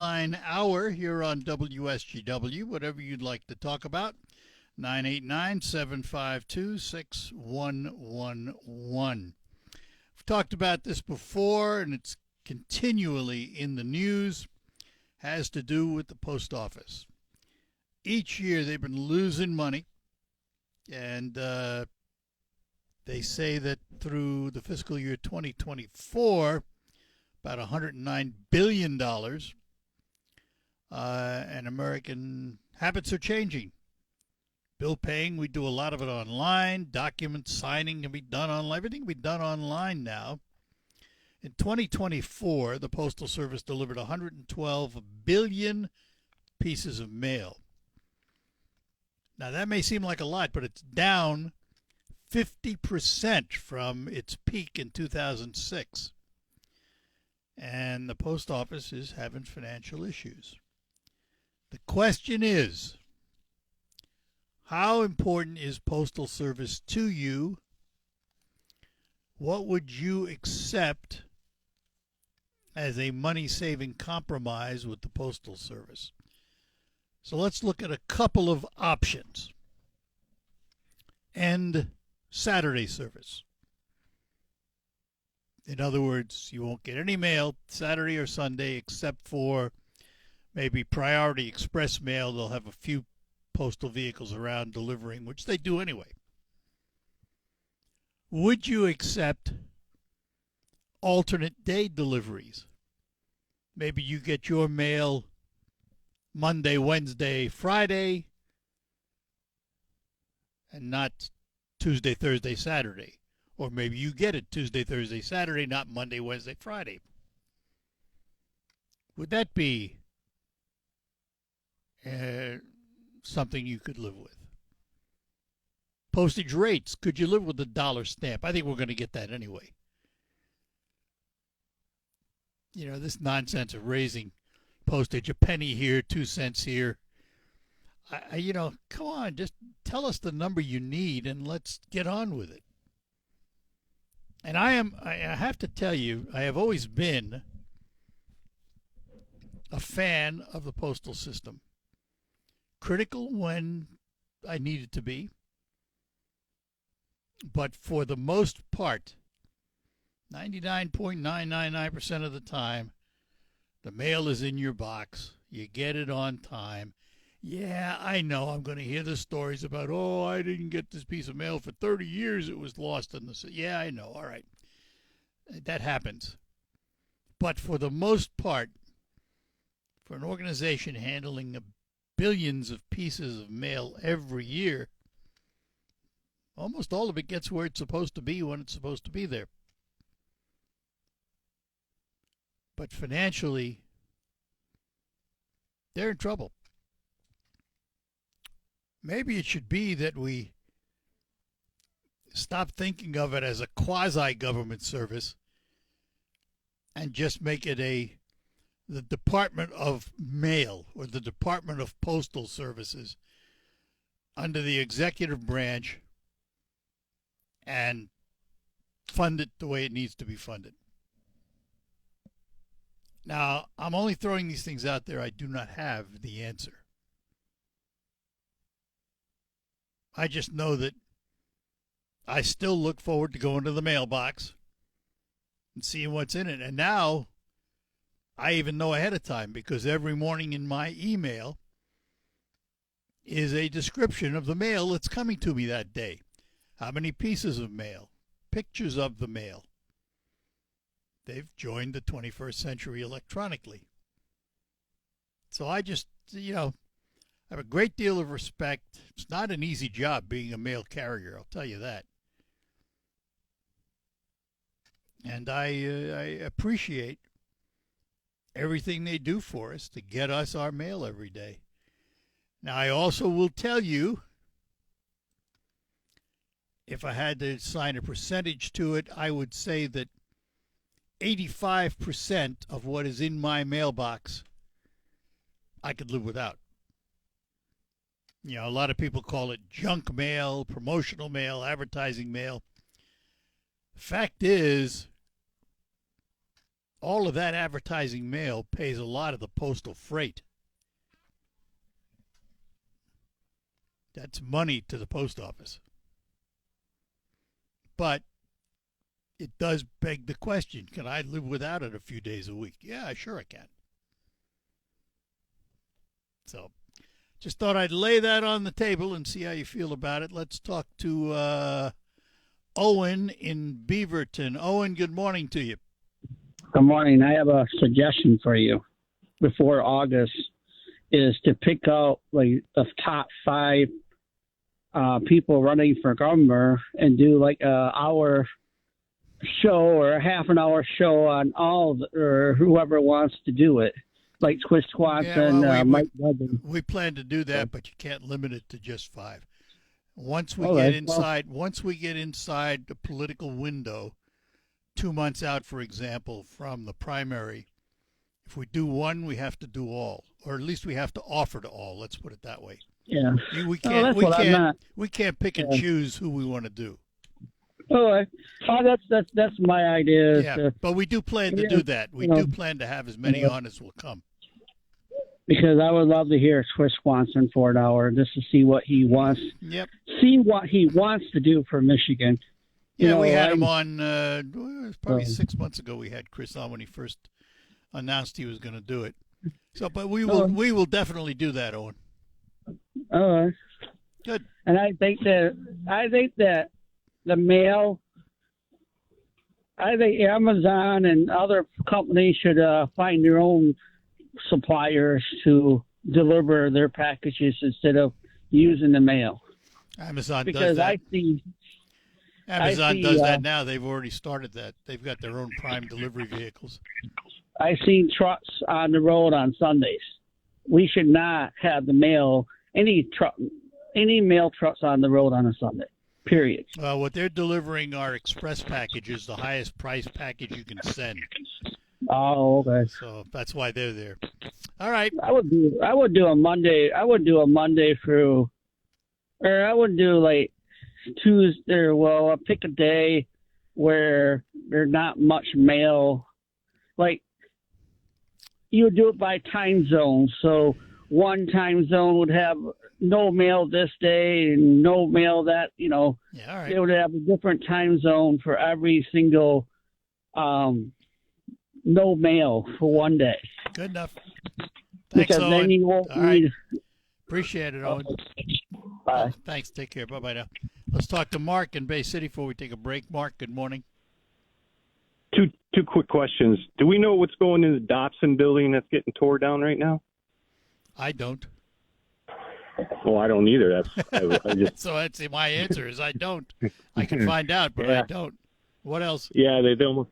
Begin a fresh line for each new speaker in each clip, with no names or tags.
Hour here on WSGW, whatever you'd like to talk about. 989-752-6111. We've talked about this before, and it's continually in the news. Has to do with the post office. Each year they've been losing money, and they say that through the fiscal year 2024, about $109 billion, and American habits are changing. Bill paying, we do a lot of it online. Document signing can be done online. Everything can be done online now. In 2024, the Postal Service delivered 112 billion pieces of mail. Now, that may seem like a lot, but it's down 50% from its peak in 2006. And the post office is having financial issues. The question is, how important is Postal Service to you? What would you accept as a money-saving compromise with the Postal Service? So let's look at a couple of options. End Saturday service. In other words, you won't get any mail Saturday or Sunday except for maybe Priority Express mail. They'll have a few postal vehicles around delivering, which they do anyway. Would you accept alternate day deliveries? Maybe you get your mail Monday, Wednesday, Friday, and not Tuesday, Thursday, Saturday. Or maybe you get it Tuesday, Thursday, Saturday, not Monday, Wednesday, Friday. Would that be something you could live with? Postage rates. Could you live with a dollar stamp? I think we're going to get that anyway. You know, this nonsense of raising postage, a penny here, 2 cents here. Come on, just tell us the number you need and let's get on with it. And I have to tell you, I have always been a fan of the postal system. Critical when I needed to be. But for the most part, 99.999% of the time, the mail is in your box. You get it on time. Yeah, I know I'm going to hear the stories about, oh, I didn't get this piece of mail for 30 years. It was lost in the... Yeah, I know. All right. That happens. But for the most part, for an organization handling billions of pieces of mail every year, almost all of it gets where it's supposed to be when it's supposed to be there. But financially, they're in trouble. Maybe it should be that we stop thinking of it as a quasi-government service and just make it the Department of Mail or the Department of Postal Services under the executive branch and fund it the way it needs to be funded. Now, I'm only throwing these things out there. I do not have the answer. I just know that I still look forward to going to the mailbox and seeing what's in it. And now I even know ahead of time because every morning in my email is a description of the mail that's coming to me that day. How many pieces of mail, pictures of the mail. They've joined the 21st century electronically. So I just, I have a great deal of respect. It's not an easy job being a mail carrier, I'll tell you that. And I appreciate everything they do for us to get us our mail every day. Now, I also will tell you, if I had to assign a percentage to it, I would say that 85% of what is in my mailbox I could live without. A lot of people call it junk mail, promotional mail, advertising mail. Fact is, all of that advertising mail pays a lot of the postal freight. That's money to the post office. But it does beg the question, can I live without it a few days a week? Yeah, sure I can. So just thought I'd lay that on the table and see how you feel about it. Let's talk to Owen in Beaverton. Owen, good morning to you.
Good morning. I have a suggestion for you before August is to pick out like the top 5 people running for governor and do like a hour show or a half an hour show on or whoever wants to do it, like Chris Swanson, Mike Duggan.
We plan to do that, but you can't limit it to just 5. Once we get inside the political window, 2 months out, for example, from the primary, if we do one, we have to do all, or at least we have to offer to all. Let's put it that way.
Yeah,
we can't pick and choose who we want to do.
Oh, that's my idea.
Yeah, but we do plan to do that. We do plan to have as many on as will come.
Because I would love to hear Chris Swanson for an hour just to see what he wants.
Yep.
See what he wants to do for Michigan.
We had him on. It was probably 6 months ago. We had Chris on when he first announced he was going to do it. So, but we will definitely do that, Owen.
All right.
Good.
And I think that the mail, I think Amazon and other companies should find their own suppliers to deliver their packages instead of using the mail.
Amazon
because
does that. Amazon does that now. They've already started that. They've got their own prime delivery vehicles.
I've seen trucks on the road on Sundays. We should not have any mail trucks on the road on a Sunday, period.
Well, what they're delivering are express packages, the highest price package you can send.
Oh, okay.
So that's why they're there. All right.
I would do a Monday. I would do a Monday through, or I would do like Tuesday. Well, I'll pick a day where there's not much mail. Like you would do it by time zone. So one time zone would have no mail this day and no mail that. Yeah, all right. They would have a different time zone for every single. No mail for one day.
Good enough. Thanks,
because
Owen.
then you won't
all right. Appreciate it, Owen.
Bye.
Thanks. Take care. Bye-bye now. Let's talk to Mark in Bay City before we take a break. Mark, good morning.
Two quick questions. Do we know what's going in the Dobson building that's getting tore down right now?
I don't.
Well, I don't either. I just...
So that's my answer is I don't. I can find out, but I don't. What else?
Yeah, they don't.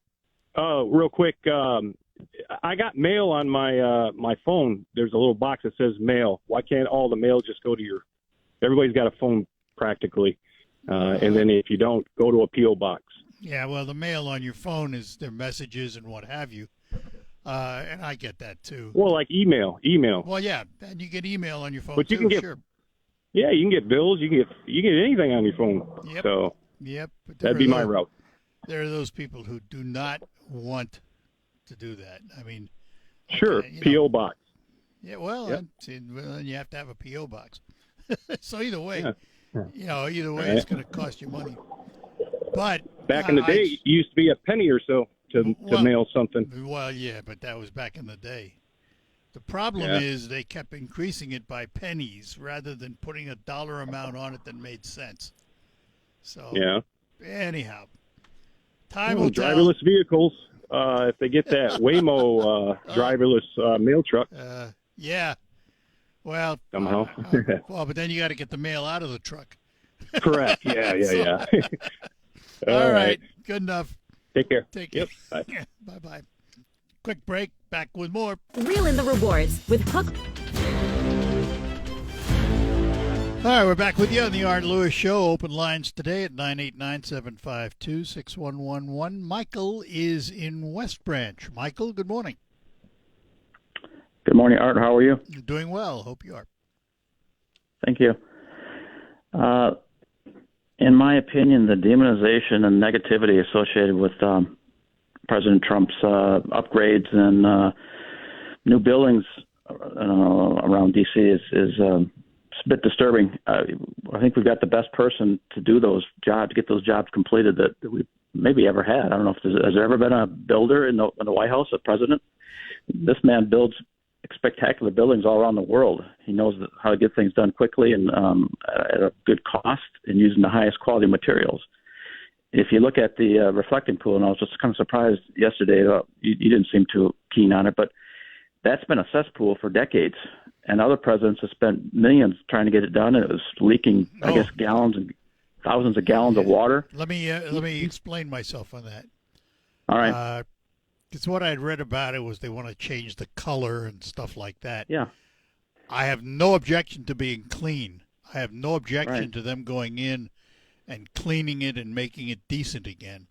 Real quick, I got mail on my phone. There's a little box that says mail. Why can't all the mail just go to your? Everybody's got a phone practically, and then if you don't, go to a P.O. box.
Yeah, well, the mail on your phone is their messages and what have you, and I get that too.
Well, like email.
Well, yeah, and you get email on your phone
but you
too.
Can get,
sure.
Yeah, you can get bills. You can get anything on your phone.
Yep.
So.
Yep.
That'd be my route.
There are those people who do not want to do that. I mean,
sure, P.O. box.
Yeah, well, yep. Then you have to have a P.O. box. So either way, it's going to cost you money. But
back in the day, it used to be a penny or so to mail something.
Well, yeah, but that was back in the day. The problem is they kept increasing it by pennies rather than putting a dollar amount on it that made sense. So anyhow. Time will tell.
Driverless vehicles, if they get that Waymo driverless mail truck.
Yeah. Well,
somehow.
But then you got to get the mail out of the truck.
Correct. Yeah.
All right. Good enough.
Take care.
Take care.
Bye.
Bye-bye. Quick break. Back with more.
Reel in the rewards with Hook.
All right, we're back with you on the Art Lewis Show. Open lines today at 989-752-6111. Michael is in West Branch. Michael, good morning.
Good morning, Art. How are you?
Doing well. Hope you are.
Thank you. In my opinion, the demonization and negativity associated with President Trump's upgrades and new buildings around D.C. is it's a bit disturbing. I think we've got the best person to do those jobs, get those jobs completed that we've maybe ever had. I don't know if has there ever been a builder in the White House, a president. This man builds spectacular buildings all around the world. He knows how to get things done quickly and at a good cost and using the highest quality materials. If you look at the reflecting pool, and I was just kind of surprised yesterday, you didn't seem too keen on it, but that's been a cesspool for decades. And other presidents have spent millions trying to get it done, and it was leaking, I guess, gallons and thousands of gallons of water.
Let me explain myself on that.
All right.
Because what I had read about it was they want to change the color and stuff like that.
Yeah.
I have no objection to being clean. I have no objection
Right.
to them going in and cleaning it and making it decent again.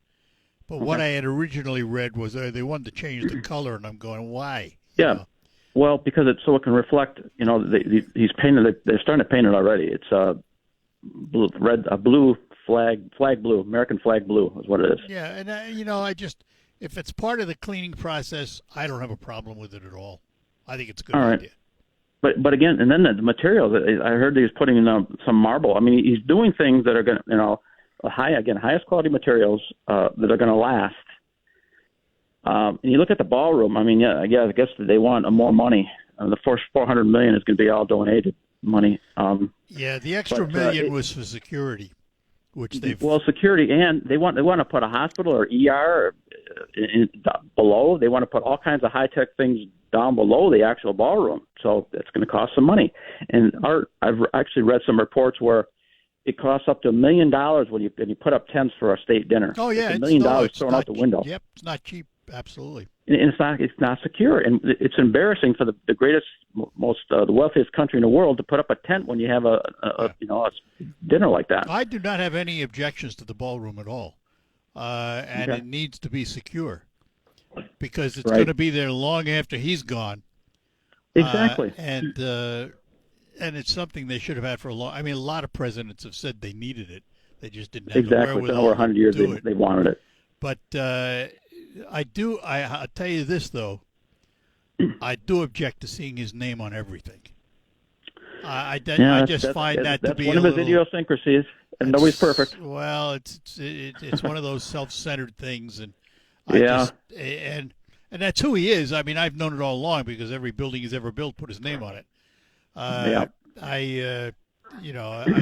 But what I had originally read was they wanted to change the color, and I'm going, why?
Yeah.
You know?
Well, because it can reflect. He's painted it. They're starting to paint it already. It's blue flag blue, American flag blue is what it is.
Yeah, and if it's part of the cleaning process, I don't have a problem with it at all. I think it's a good
All right.
idea.
But again, and then the materials. I heard he's putting in some marble. I mean, he's doing things that are going to, highest quality materials that are going to last. And you look at the ballroom. I mean, I guess they want more money. The first $400 million is going to be all donated money.
The extra million was for security, which they've
security, and they want to put a hospital or ER below. They want to put all kinds of high tech things down below the actual ballroom. So it's going to cost some money. And I've actually read some reports where it costs up to $1 million when you put up tents for a state dinner.
Oh yeah,
it's $1 million thrown out the window.
Yep, it's not cheap. Absolutely.
And it's not secure, and it's embarrassing for the greatest, most the wealthiest country in the world to put up a tent when you have a dinner like that.
I do not have any objections to the ballroom at all, and
Okay.
it needs to be secure because it's
Right.
going to be there long after he's gone.
Exactly.
And it's something they should have had for a long. I mean, a lot of presidents have said they needed it. They just didn't have the
Exactly. For
wherewithal
over 100 years,
to do it.
they wanted it.
But I'll tell you this, though. I do object to seeing his name on everything. I just find that to
that's
be
one
a
of his
little,
idiosyncrasies, and nobody's perfect.
Well, it's one of those self-centered things, and and that's who he is. I mean, I've known it all along because every building he's ever built put his name on it. I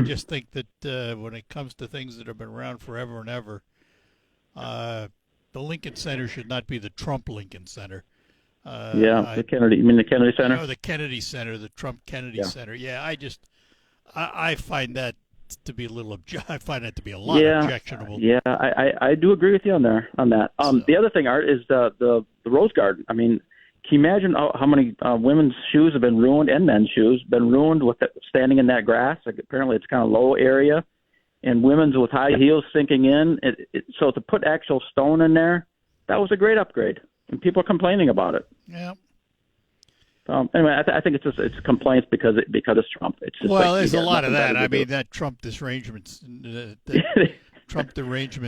just think that when it comes to things that have been around forever and ever, the Lincoln Center should not be the Trump Lincoln Center.
The Kennedy. You mean the Kennedy Center?
No, the Kennedy Center, the Trump Kennedy Center. Yeah, I find that to be a little. I find that to be a lot objectionable.
Yeah, I do agree with you on that. The other thing, Art, is the Rose Garden. I mean, can you imagine how many women's shoes have been ruined and men's shoes been ruined with standing in that grass? Like, apparently, it's kind of low area. And women's with high heels sinking in. So to put actual stone in there, that was a great upgrade. And people are complaining about it.
Yeah.
Anyway, I think it's complaints because it's Trump. It's just
there's a lot of that. I mean, that Trump derangement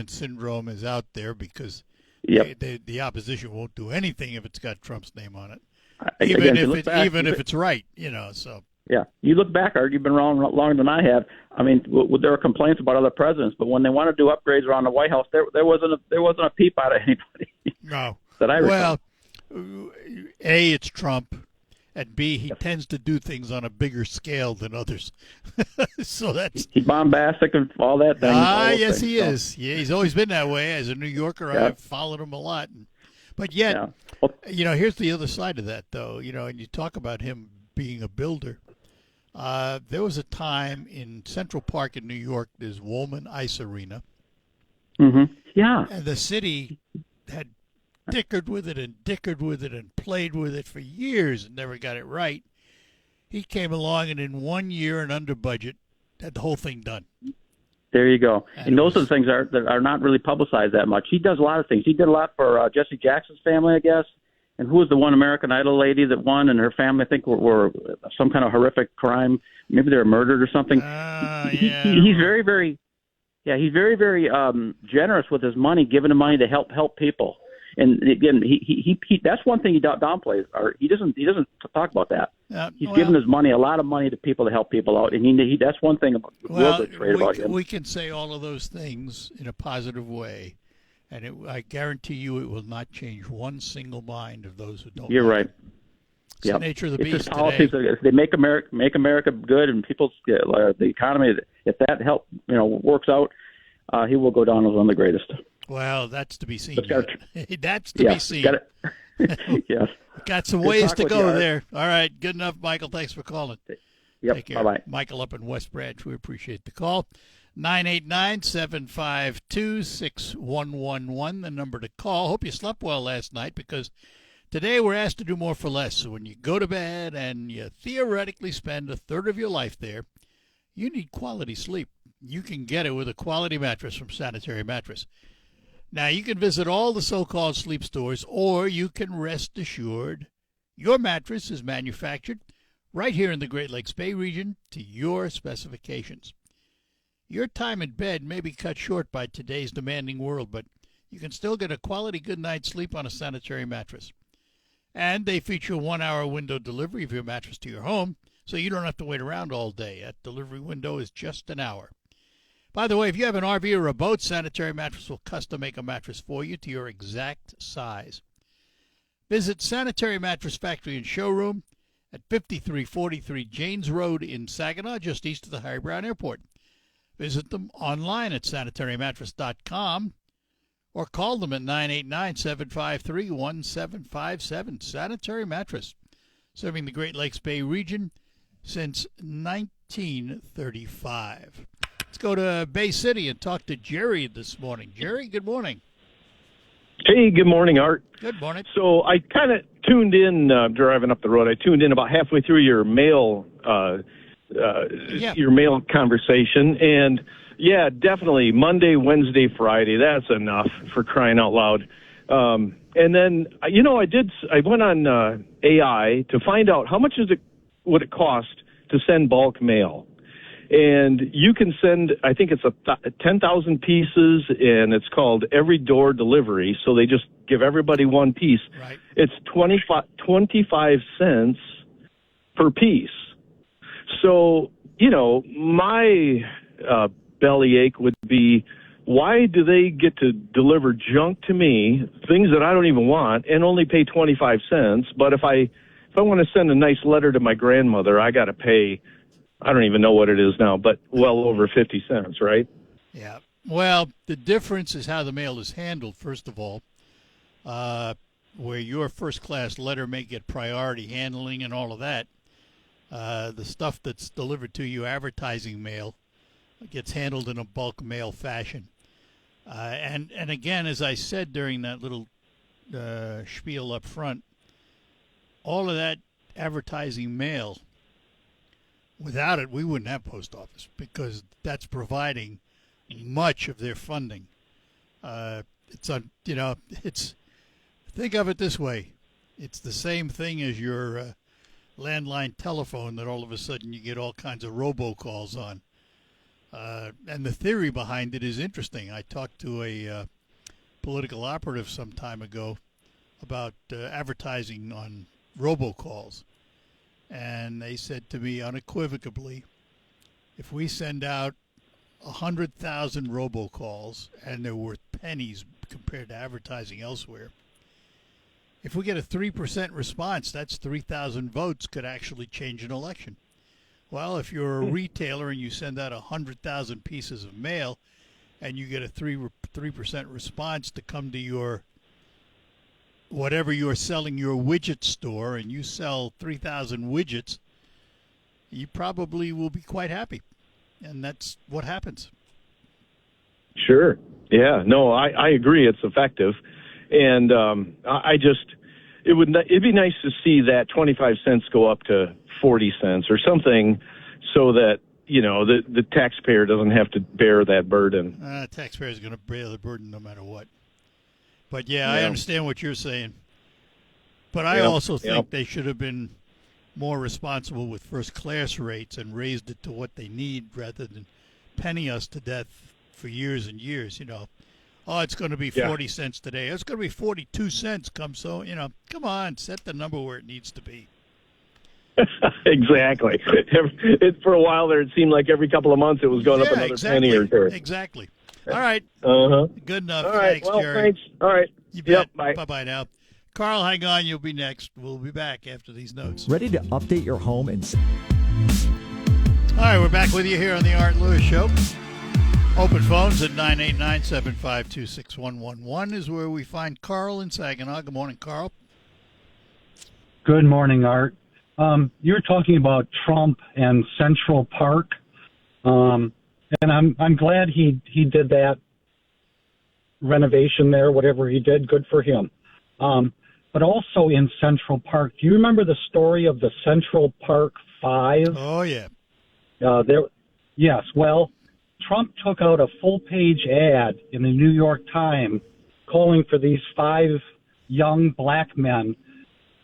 syndrome is out there because the opposition won't do anything if it's got Trump's name on it, even if it's right. So.
Yeah, you look back, Art. You've been around longer than I have. I mean, there were complaints about other presidents, but when they want to do upgrades around the White House, there wasn't a peep out of anybody.
No.
That I recall.
Well, A, it's Trump, and B, he tends to do things on a bigger scale than others. So that's
he's bombastic and all that thing.
Yes, he is. Yeah, he's always been that way. As a New Yorker, I've followed him a lot. But yet, here's the other side of that, though. And you talk about him being a builder. There was a time in Central Park in New York, there's Woolman Ice Arena.
Mm-hmm. Yeah.
And the city had dickered with it and played with it for years and never got it right. He came along and in 1 year and under budget had the whole thing done.
There you go. And those are the things that are not really publicized that much. He does a lot of things. He did a lot for Jesse Jackson's family, I guess. And who was the one American Idol lady that won, and her family, I think, were some kind of horrific crime. Maybe they were murdered or something. He's very, very, he's very, very generous with his money, giving him money to help people. And again, he that's one thing he downplays. Or he doesn't talk about that. He's given his money, a lot of money, to people to help people out, and he that's one thing about real good trait about him.
We can say all of those things in a positive way, and I guarantee you it will not change one single mind of those who don't.
You're right.
It's the nature of the beast
his policies,
today.
If they make America good and people's the economy, if that works out, he will go down as one of the greatest.
Well, that's to be seen. That's to be seen.
Yes.
Got some ways to go there. All right. Good enough, Michael. Thanks for calling.
Yep.
Take care.
Bye-bye.
Michael up in West Branch. We appreciate the call. 989-752-6111, the number to call. Hope you slept well last night, because today we're asked to do more for less. So when you go to bed and you theoretically spend a third of your life there, you need quality sleep. You can get it with a quality mattress from Sanitary Mattress. Now, you can visit all the so-called sleep stores, or you can rest assured your mattress is manufactured right here in the Great Lakes Bay region to your specifications. Your time in bed may be cut short by today's demanding world, but you can still get a quality good night's sleep on a Sanitary Mattress. And they feature a 1-hour window delivery of your mattress to your home, so you don't have to wait around all day. That delivery window is just an hour. By the way, if you have an RV or a boat, Sanitary Mattress will custom make a mattress for you to your exact size. Visit Sanitary Mattress Factory and Showroom at 5343 Janes Road in Saginaw, just east of the Harry Brown Airport. Visit them online at sanitarymattress.com or call them at 989-753-1757. Sanitary Mattress, serving the Great Lakes Bay region since 1935. Let's go to Bay City and talk to Jerry this morning. Jerry, good morning.
Hey, good morning, Art.
Good morning.
So I kind of tuned in driving up the road. I tuned in about halfway through your mail conversation, and yeah, definitely Monday, Wednesday, Friday. That's enough, for crying out loud. And then I went on AI to find out how much would it cost to send bulk mail. And you can send, I think it's 10,000 pieces, and it's called every door delivery. So they just give everybody one piece.
Right.
It's 25 cents per piece. So, my bellyache would be, why do they get to deliver junk to me, things that I don't even want, and only pay 25 cents? But if I want to send a nice letter to my grandmother, I got to pay, I don't even know what it is now, but well over 50 cents, right?
Yeah. Well, the difference is how the mail is handled, first of all, where your first-class letter may get priority handling and all of that. The stuff that's delivered to you, advertising mail, gets handled in a bulk mail fashion. And again, as I said during that little spiel up front, all of that advertising mail, without it, we wouldn't have post office, because that's providing much of their funding. Think of it this way: it's the same thing as your landline telephone that all of a sudden you get all kinds of robocalls on. And the theory behind it is interesting. I talked to a political operative some time ago about advertising on robocalls. And they said to me unequivocally, if we send out 100,000 robocalls, and they're worth pennies compared to advertising elsewhere, if we get a 3% response, that's 3,000 votes, could actually change an election. Well, if you're a retailer and you send out 100,000 pieces of mail and you get a 3% response to come to your whatever you're selling, your widget store, and you sell 3,000 widgets, you probably will be quite happy. And that's what happens.
Sure. Yeah. No, I agree. It's effective. And it'd be nice to see that 25 cents go up to 40 cents or something, so that, the taxpayer doesn't have to bear that burden.
Taxpayer is going to bear the burden no matter what. But, yeah, I understand what you're saying. But I also think they should have been more responsible with first-class rates and raised it to what they need, rather than penny us to death for years and years. oh, it's going to be 40 cents today. It's going to be 42 cents. Come come on, set the number where it needs to be.
Exactly. For a while there, it seemed like every couple of months it was going up another penny or two.
Exactly. All right. Good enough.
All right.
Thanks,
well,
Jerry.
thanks. All right.
You bet.
Bye.
Bye-bye now. Carl, hang on. You'll be next. We'll be back after these notes.
Ready to update your home and...
All right, we're back with you here on the Art Lewis Show. Open phones at 989-752-6111 is where we find Carl in Saginaw. Good morning, Carl.
Good morning, Art. You're talking about Trump and Central Park, and I'm glad he did that renovation there, whatever he did. Good for him. But also in Central Park, do you remember the story of the Central Park Five?
Oh, yeah.
Yes. Well, Trump took out a full-page ad in the New York Times calling for these 5 young black men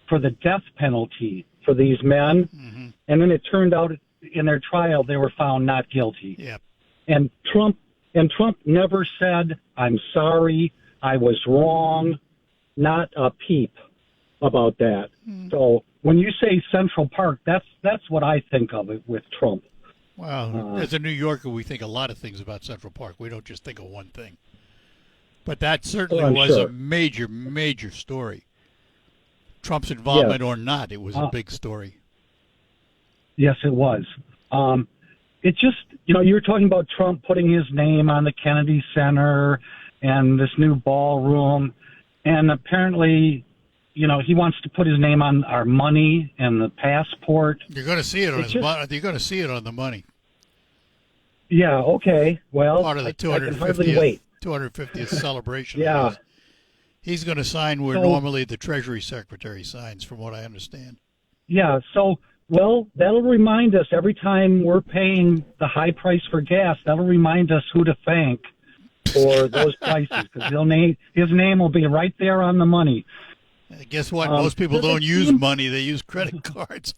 for the death penalty for these men. Mm-hmm. And then it turned out in their trial they were found not guilty.
Yeah.
And Trump never said, "I'm sorry, I was wrong," not a peep about that. Mm. So when you say Central Park, that's what I think of it with Trump.
Well, as a New Yorker, we think a lot of things about Central Park. We don't just think of one thing. But that certainly was a major, major story. Trump's involvement or not, it was a big story.
Yes, it was. It just, you were talking about Trump putting his name on the Kennedy Center and this new ballroom. And apparently, he wants to put his name on our money and the passport.
You're going to see it on his money. You're going to see it on the money.
Yeah. Okay. Well,
part of the 250th celebration.
Yeah.
He's going to sign where normally the Treasury Secretary signs, from what I understand.
Yeah. So, that'll remind us every time we're paying the high price for gas. That'll remind us who to thank for those prices, because his name will be right there on the money.
Guess what? Most people don't use money; they use credit cards.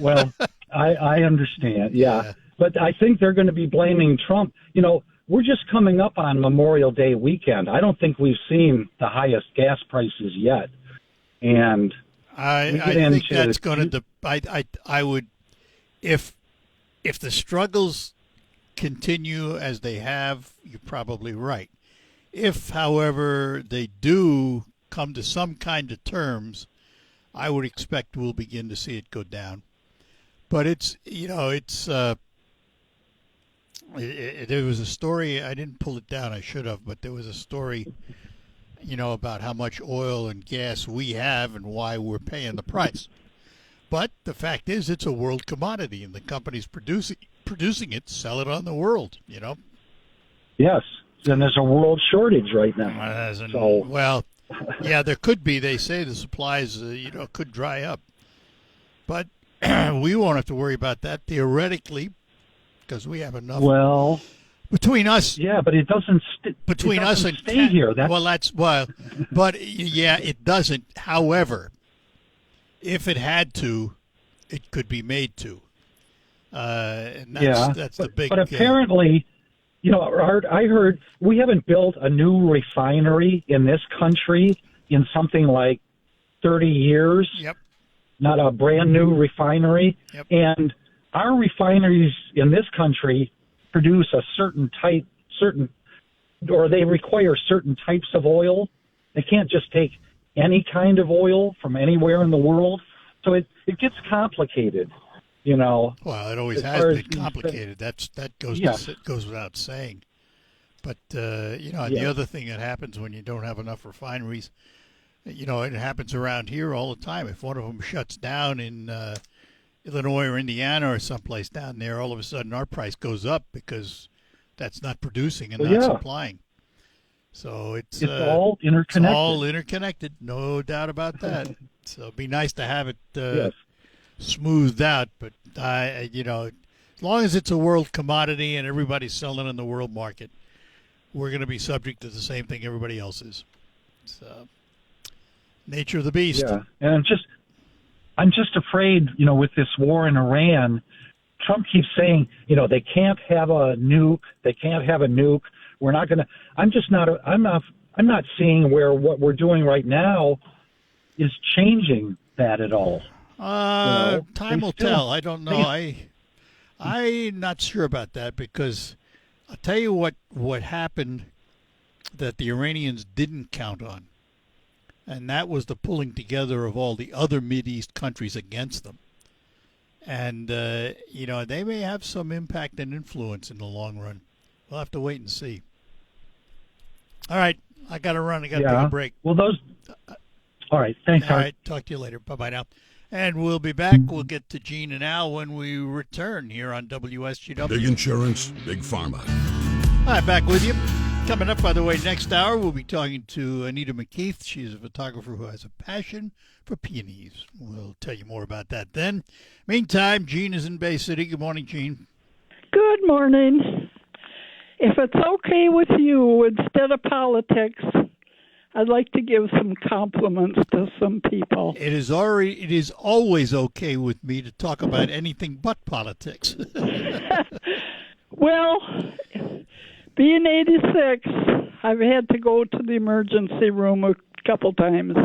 Well, I understand. Yeah, but I think they're going to be blaming Trump. We're just coming up on Memorial Day weekend. I don't think we've seen the highest gas prices yet, and
I think that's going to. I would, if the struggles continue as they have, you're probably right. If, however, they do come to some kind of terms, I would expect we'll begin to see it go down. But there was a story, I didn't pull it down, I should have, but there was a story, about how much oil and gas we have and why we're paying the price. But the fact is, it's a world commodity, and the companies producing it sell it on the world,
Yes, and there's a world shortage right now.
Yeah, there could be. They say the supplies, could dry up. But we won't have to worry about that theoretically, because we have enough.
Well,
between us,
yeah, but it doesn't.
Between us and
stay here.
But it doesn't. However, if it had to, it could be made to. And that's the big.
But apparently, Art, I heard we haven't built a new refinery in this country in something like 30 years.
Yep.
Not a brand new refinery.
Yep.
And our refineries in this country produce a or they require certain types of oil. They can't just take any kind of oil from anywhere in the world. So it gets complicated. Well,
it always has been complicated. That goes without saying. But the other thing that happens when you don't have enough refineries, it happens around here all the time. If one of them shuts down in Illinois or Indiana or someplace down there, all of a sudden our price goes up because that's not producing and not supplying. So it's
all interconnected.
It's all interconnected, no doubt about that. So it'd be nice to have it smoothed out, but as long as it's a world commodity and everybody's selling in the world market, we're going to be subject to the same thing everybody else is. So, nature of the beast.
Yeah, and I'm just afraid, with this war in Iran, Trump keeps saying, they can't have a nuke. They can't have a nuke. We're not going to. I'm just not. I'm not seeing where what we're doing right now is changing that at all.
Time will tell. I don't know. I'm not sure about that, because I'll tell you what happened that the Iranians didn't count on, and that was the pulling together of all the other Mideast countries against them. And, they may have some impact and influence in the long run. We'll have to wait and see. All right. I got to run. I got to take a break.
Well, all right. Thanks,
All
Art.
right. Talk to you later. Bye-bye now. And we'll be back. We'll get to Gene and Al when we return here on WSGW.
Big insurance, big pharma.
All right, back with you. Coming up, by the way, next hour, we'll be talking to Anita McKeith. She's a photographer who has a passion for peonies. We'll tell you more about that then. Meantime, Gene is in Bay City. Good morning, Gene.
Good morning. If it's okay with you, instead of politics, I'd like to give some compliments to some people.
It is always okay with me to talk about anything but politics.
Well, being 86, I've had to go to the emergency room a couple times.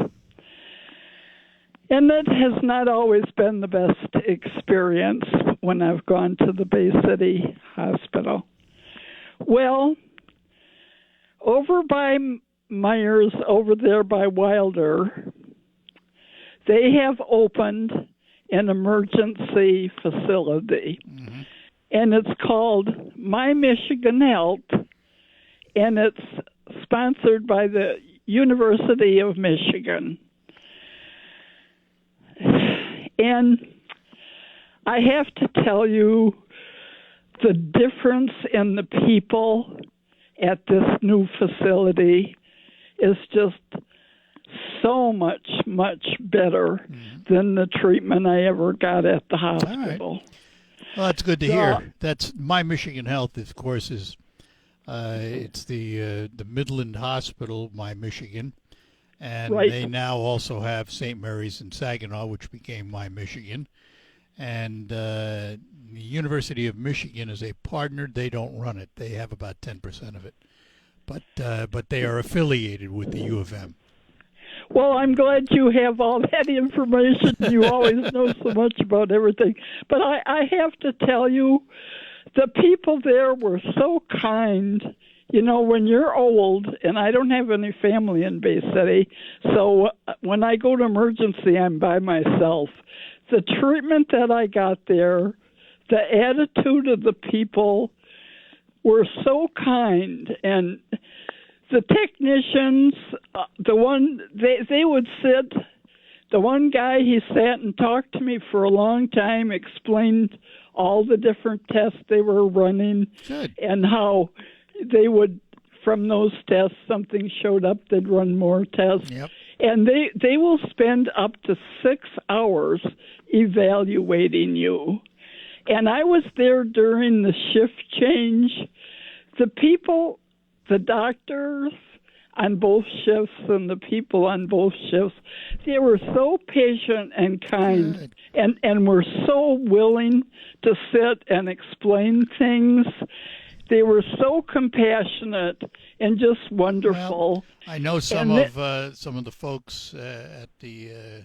And it has not always been the best experience when I've gone to the Bay City Hospital. Well, over by Myers, over there by Wilder, they have opened an emergency facility. Mm-hmm. And it's called My Michigan Health, and it's sponsored by the University of Michigan. And I have to tell you, the difference in the people at this new facility is just so much, much better than the treatment I ever got at the hospital.
Right. Well, that's good to hear. That's My Michigan Health, of course, is it's the Midland Hospital, My Michigan, and
right.
They now also have St. Mary's in Saginaw, which became My Michigan, and the University of Michigan is a partner. They don't run it; they have about 10% of it, but they are affiliated with the U of M.
Well, I'm glad you have all that information. You always know so much about everything. But I have to tell you, the people there were so kind. You know, when you're old, and I don't have any family in Bay City, so when I go to emergency, I'm by myself. The treatment that I got there, the attitude of the people were so kind, and the technicians, they would sit. The one guy, he sat and talked to me for a long time, explained all the different tests they were running.
Good.
And how they would, from those tests, something showed up, they'd run more tests.
Yep.
And they will spend up to 6 hours evaluating you. And I was there during the shift change. The people, the doctors on both shifts and the people on both shifts, they were so patient and kind. And were so willing to sit and explain things. They were so compassionate and just wonderful.
Well, I know some of the folks at the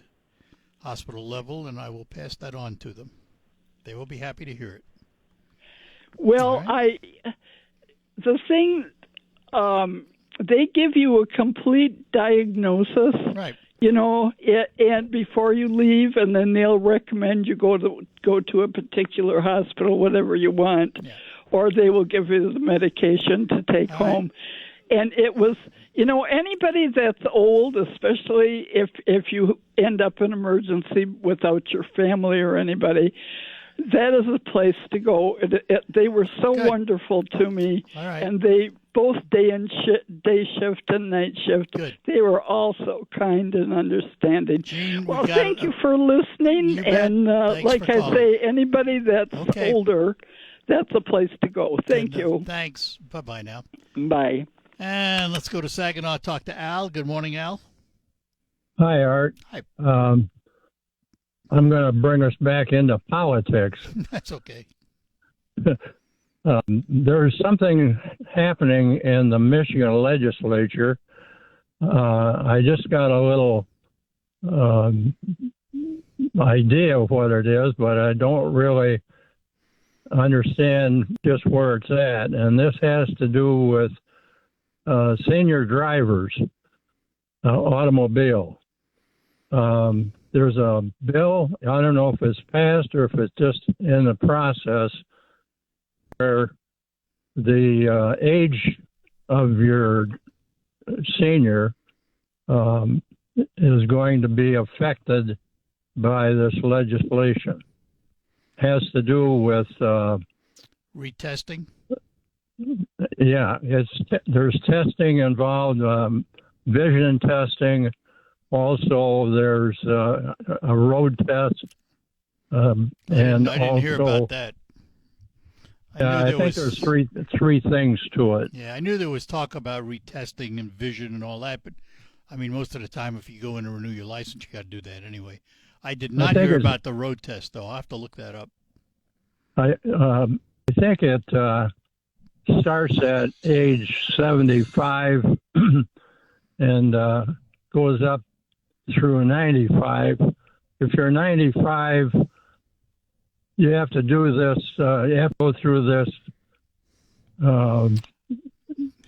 hospital level, and I will pass that on to them. They will be happy to hear it.
Well,
right.
The thing, they give you a complete diagnosis.
Right.
You know, and before you leave, and then they'll recommend you go to a particular hospital, whatever you want, or they will give you the medication to take home. And it was, you know, anybody that's old, especially if you end up in emergency without your family or anybody, that is a place to go. They were so wonderful to me, and they both day shift and night shift.
Good.
They were all so kind and understanding.
Gene,
well, thank you for listening. And like I say, anybody that's older, that's a place to go. Thank you.
Thanks. Bye-bye now.
Bye.
And let's go to Saginaw, talk to Al. Good morning, Al.
Hi, Art.
Hi.
I'm going to bring us back into politics.
That's okay.
there's something happening in the Michigan legislature. I just got a little idea of what it is, but I don't really understand just where it's at. And this has to do with senior drivers, automobile. There's a bill, I don't know if it's passed or if it's just in the process, where the age of your senior is going to be affected by this legislation. Has to do with
retesting.
Yeah, there's testing involved, vision testing. Also, there's a road test, and
I didn't
also,
hear about that.
I think there's three things to it.
Yeah, I knew there was talk about retesting and vision and all that, but I mean, most of the time, if you go in to renew your license, you got to do that anyway. I did not hear about the road test, though. I'll have to look that up.
I think it starts at age 75 and goes up through 95. If you're 95, you have to do this. You have to go through this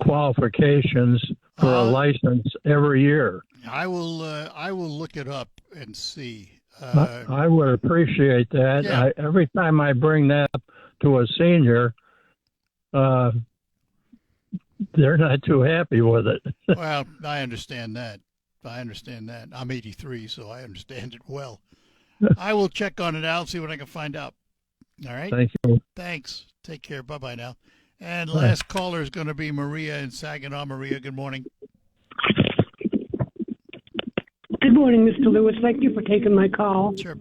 qualifications for a license every year.
I will look it up and see.
I would appreciate that.
Yeah.
Every time I bring that up to a senior, they're not too happy with it.
Well, I understand that. I'm 83, so I understand it well. I will check on it out, see what I can find out. All right?
Thank you.
Thanks. Take care. Bye-bye now. And last caller is going to be Maria in Saginaw. Maria, good morning.
Good morning, Mr. Lewis. Thank you for taking my call.
Sure.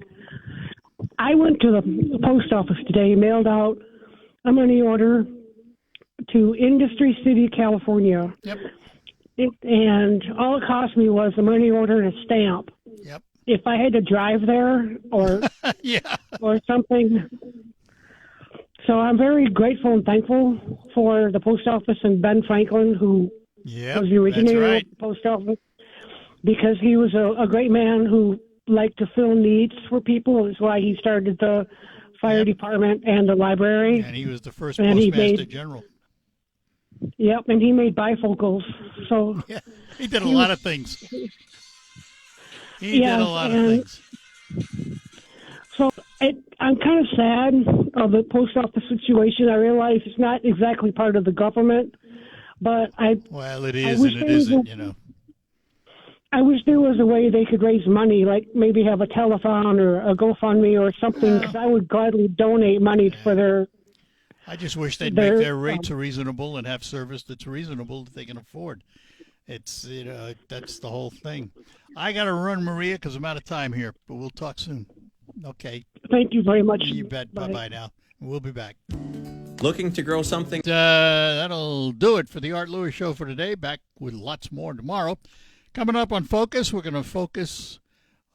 I went to the post office today, mailed out a money order to Industry City, California.
Yep.
And all it cost me was a money order and a stamp.
Yep.
If I had to drive there or or something. So I'm very grateful and thankful for the post office and Ben Franklin, who was the originator of the post office, because he was a great man who liked to fill needs for people. That's why he started the fire department and the library.
And he was the first postmaster general.
Yep, and he made bifocals. So
yeah, he did a lot of things. He did a lot of things.
So I'm kind of sad of the post office situation. I realize it's not exactly part of the government, but
well, it is and it isn't, you know.
I wish there was a way they could raise money, like maybe have a telethon or a GoFundMe or something, because I would gladly donate money for their...
I just wish they'd make their rates reasonable and have service that's reasonable that they can afford. It's, you know, that's the whole thing. I got to run, Maria, because I'm out of time here, but we'll talk soon. Okay.
Thank you very much.
You bet. Bye-bye now. We'll be back.
Looking to grow something?
That'll do it for the Art Lewis Show for today. Back with lots more tomorrow. Coming up on Focus, we're going to focus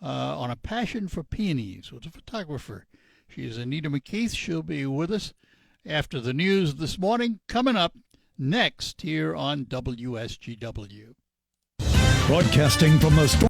on a passion for peonies with a photographer. She is Anita McKeith. She'll be with us after the news this morning. Coming up next here on WSGW.
Broadcasting from the